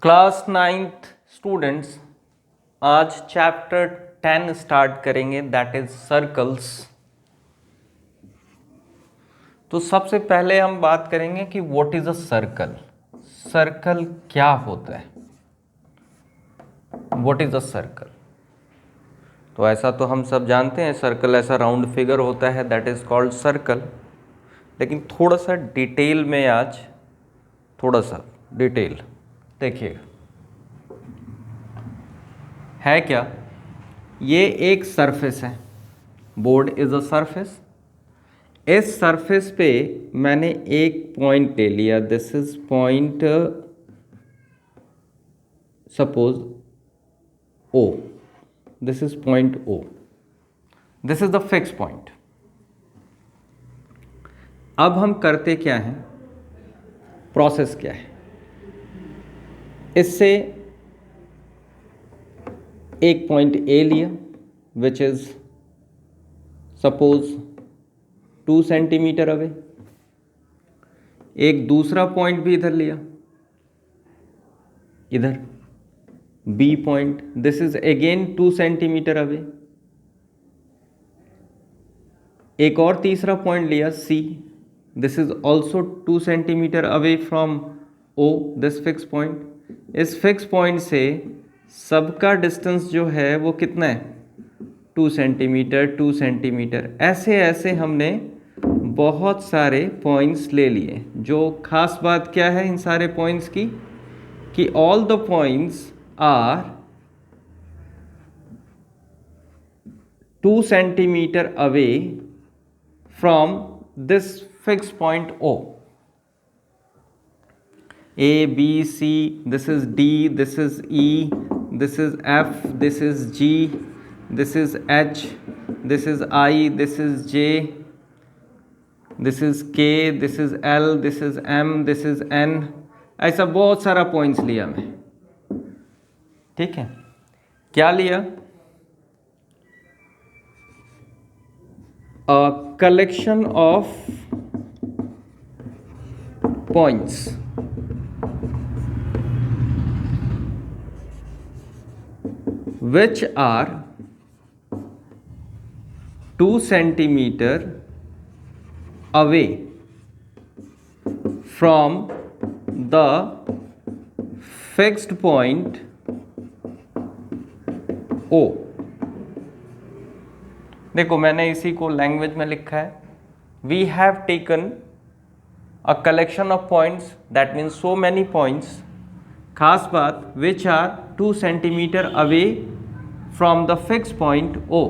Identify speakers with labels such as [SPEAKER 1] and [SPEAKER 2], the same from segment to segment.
[SPEAKER 1] Class 9th students, आज chapter 10 start करेंगे, that is circles. तो सबसे पहले हम बात करेंगे कि what is a circle. Circle क्या होता है, व्हाट इज अ सर्कल। तो ऐसा तो हम सब जानते हैं, सर्कल ऐसा राउंड फिगर होता है, दैट इज कॉल्ड सर्कल। लेकिन थोड़ा सा डिटेल में आज थोड़ा सा डिटेल देखिए है क्या। ये एक सरफेस है, बोर्ड इज अ सरफेस। इस सरफेस पे मैंने एक पॉइंट ले लिया, this is point suppose O, this is point O, this is the fix point. अब हम करते क्या हैं, प्रोसेस क्या है, इससे एक पॉइंट ए लिया which is suppose 2 centimetre away, एक दूसरा पॉइंट भी इधर लिया, इधर B point, this is again 2 centimetre away, एक और तीसरा पॉइंट लिया C, this is also 2 centimetre away from O, this fix point. इस फिक्स पॉइंट से सबका डिस्टेंस जो है वो कितना है, 2 सेंटीमीटर 2 सेंटीमीटर। ऐसे ऐसे हमने बहुत सारे पॉइंट्स ले लिए। जो खास बात क्या है इन सारे पॉइंट्स की, कि all the points are 2 centimetre away from this fixed point O. A, B, C, this is D, this is E, this is F, this is G, this is H, this is I, this is J, this is K, this is L, this is M, this is N। ऐसा बहुत सारा points लिया मैं, ठीक है। क्या लिया, a collection of points which are 2 centimeter away from the fixed point O। देखो मैंने इसी को लैंग्वेज में लिखा है, we have taken a collection of points, that means so many points, खास बात which are 2 centimetre away from the fix point O.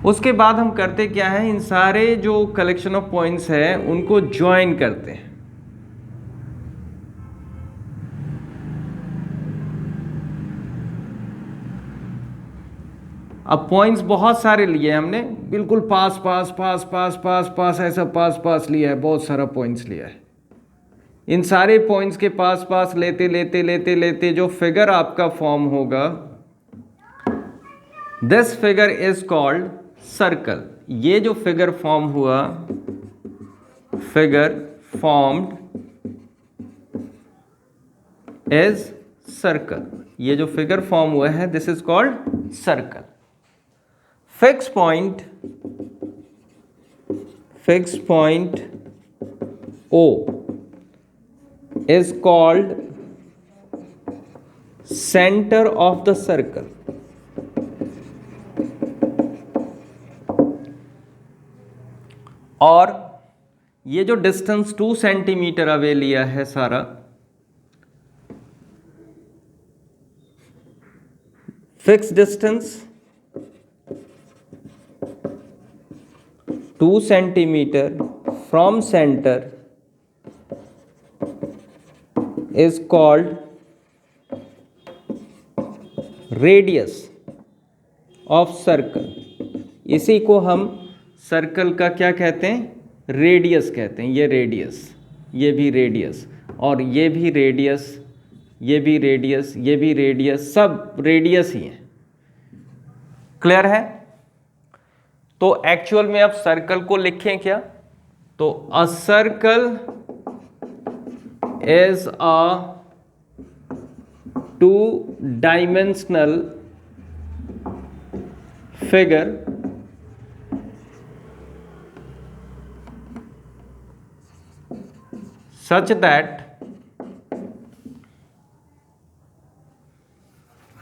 [SPEAKER 1] उसके बाद हम करते क्या है, इन सारे जो कलेक्शन ऑफ पॉइंट्स है उनको ज्वाइन करते हैं। अब पॉइंट्स बहुत सारे लिए हमने, बिल्कुल पास पास पास पास पास पास ऐसा पास पास लिया है, बहुत सारा पॉइंट्स लिया है। इन सारे पॉइंट्स के पास पास लेते लेते लेते लेते जो फिगर आपका फॉर्म होगा, this figure is called circle. ये जो फिगर फॉर्म हुआ, फिगर फॉर्म्ड इज सर्कल। ये जो फिगर फॉर्म हुआ है, this is called circle. Fix point O is called center of the circle। और ये जो डिस्टेंस 2 सेंटीमीटर अवे लिया है सारा, fix distance 2 centimetre from centre is called radius of circle. इसी को हम सर्कल का क्या कहते हैं, रेडियस कहते हैं। ये रेडियस, ये भी रेडियस, और ये भी रेडियस, ये भी रेडियस, ये भी रेडियस, सब रेडियस ही है। क्लियर है। तो एक्चुअल में अब सर्कल को लिखें क्या, तो a circle is a two-dimensional figure such that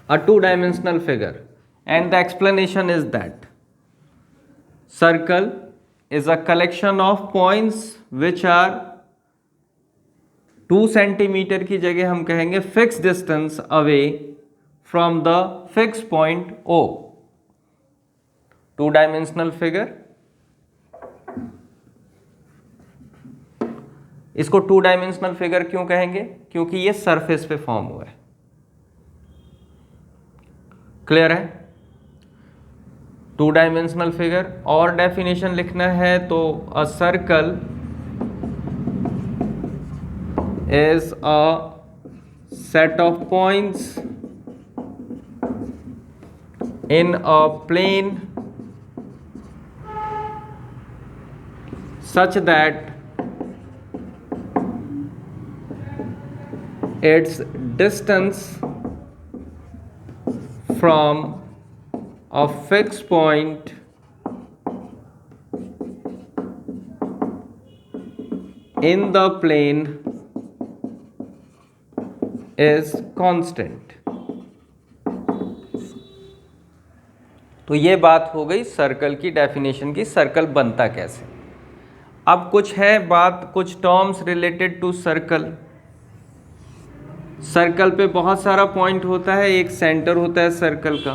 [SPEAKER 1] a two-dimensional figure, and the explanation is that circle is a collection of points which are 2 centimetre की जगह हम कहेंगे fix distance away from the fix point O. Two dimensional figure, इसको two dimensional figure क्यों कहेंगे? क्योंकि ये surface पे फॉर्म हुआ है। क्लियर है? Two dimensional figure. और डेफिनेशन लिखना है तो a circle is a set of points in a plane such that its distance from a fixed point in the plane is constant. तो ये बात हो गई सर्कल की डेफिनेशन की, सर्कल बनता कैसे। अब कुछ है बात, कुछ terms related to circle. Circle पे बहुत सारा पॉइंट होता है, एक सेंटर होता है सर्कल का।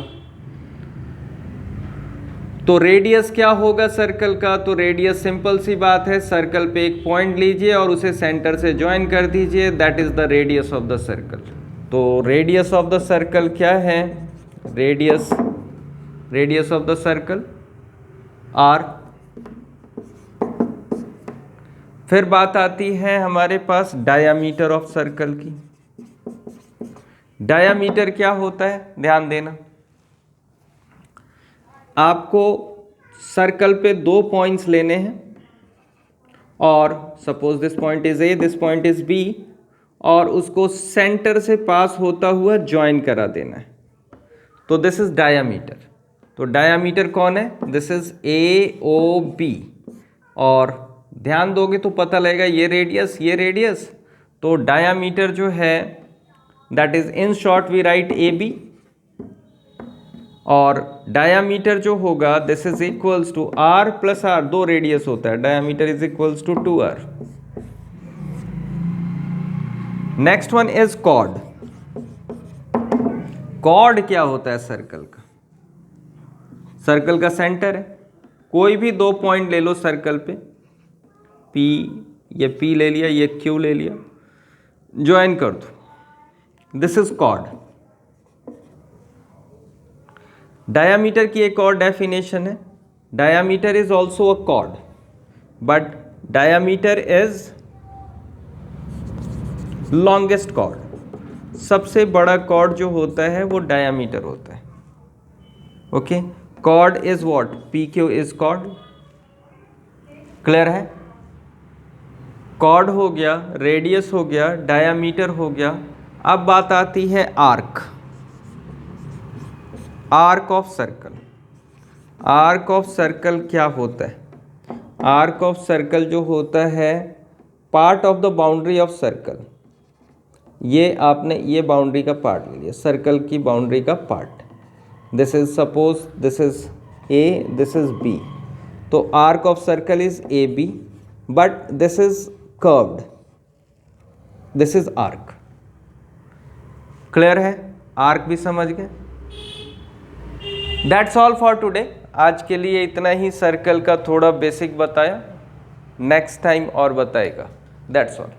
[SPEAKER 1] तो रेडियस क्या होगा सर्कल का? तो रेडियस सिंपल सी बात है, सर्कल पे एक पॉइंट लीजिए और उसे सेंटर से ज्वाइन कर दीजिए, that is the radius of the circle. तो रेडियस ऑफ द सर्कल क्या है? Radius of the circle R. फिर बात आती है हमारे पास डायामीटर ऑफ सर्कल की। डायामीटर क्या होता है? ध्यान देना, आपको सर्कल पे 2 पॉइंट्स लेने हैं और suppose this point is A, this point is B, और उसको सेंटर से पास होता हुआ ज्वाइन करा देना है। तो दिस इज डायामीटर। तो डायामीटर कौन है? This is A O B. और ध्यान दोगे तो पता लगेगा ये रेडियस। तो डायामीटर जो है that is in short we write A B, और डायामीटर जो होगा this is equals to R plus R. 2 radius होता है, diameter is equals to 2r। Next one is chord. Chord क्या होता है सर्कल का? सर्कल का सेंटर है, कोई भी 2 पॉइंट ले लो सर्कल पे, P, ये P ले लिया, ये Q ले लिया, ज्वाइन कर दो, दिस इज कॉर्ड। डायामीटर की एक और डेफिनेशन है, diameter is also a cord, but diameter is longest chord. सबसे बड़ा कॉर्ड जो होता है वो डायामीटर होता है। Okay, chord is what? PQ is chord. Clear है? कॉर्ड हो गया, रेडियस हो गया, डायामीटर हो गया। अब बात आती है arc. Arc of circle. Arc of circle क्या होता है? आर्क ऑफ सर्कल जो होता है part of the boundary of circle. ये आपने ये बाउंड्री का पार्ट ले लिया, सर्कल की बाउंड्री का part. This is suppose this is A, this is B. तो arc of circle is A B, but this is curved, this is arc. Clear है? आर्क भी समझ गए। That's all for today. आज के लिए इतना ही, सर्कल का थोड़ा बेसिक बताया, नेक्स्ट टाइम और बताएगा। That's all.